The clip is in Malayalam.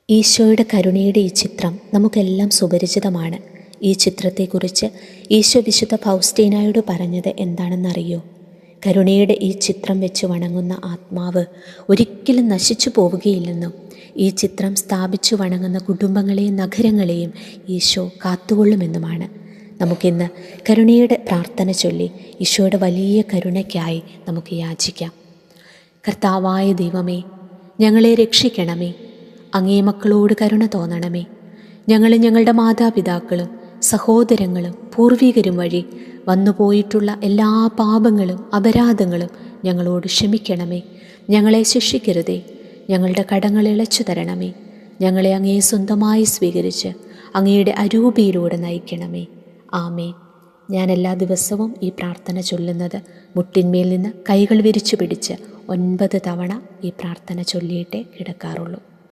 ഈശോയുടെ കരുണയുടെ ഈ ചിത്രം നമുക്കെല്ലാം സുപരിചിതമാണ്. ഈ ചിത്രത്തെക്കുറിച്ച് ഈശോ വിശുദ്ധ ഫൗസ്റ്റീനായോട് പറഞ്ഞത് എന്താണെന്നറിയോ? കരുണയുടെ ഈ ചിത്രം വെച്ച് വണങ്ങുന്ന ആത്മാവ് ഒരിക്കലും നശിച്ചു പോവുകയില്ലെന്നും ഈ ചിത്രം സ്ഥാപിച്ചു വണങ്ങുന്ന കുടുംബങ്ങളെയും നഗരങ്ങളെയും ഈശോ കാത്തുകൊള്ളുമെന്നുമാണ്. നമുക്കിന്ന് കരുണയുടെ പ്രാർത്ഥന ചൊല്ലി ഈശോയുടെ വലിയ കരുണയ്ക്കായി നമുക്ക് യാചിക്കാം. കർത്താവായ ദൈവമേ, ഞങ്ങളെ രക്ഷിക്കണമേ. അങ്ങേ മക്കളോട് കരുണ തോന്നണമേ. ഞങ്ങളും ഞങ്ങളുടെ മാതാപിതാക്കളും സഹോദരങ്ങളും പൂർവികരും വഴി വന്നുപോയിട്ടുള്ള എല്ലാ പാപങ്ങളും അപരാധങ്ങളും ഞങ്ങളോട് ക്ഷമിക്കണമേ. ഞങ്ങളെ ശിക്ഷിക്കരുതേ. ഞങ്ങളുടെ കടങ്ങൾ ഇളച്ചു തരണമേ. ഞങ്ങളെ അങ്ങേ സ്വന്തമായി സ്വീകരിച്ച് അങ്ങയുടെ അരൂപിയിലൂടെ നയിക്കണമേ. ആമേൻ. ഞാൻ എല്ലാ ദിവസവും ഈ പ്രാർത്ഥന ചൊല്ലുന്നത് മുട്ടിന്മേൽ നിന്ന് കൈകൾ വിരിച്ചു പിടിച്ച് 9 തവണ ഈ പ്രാർത്ഥന ചൊല്ലിയിട്ടേ കിടക്കാറുള്ളൂ.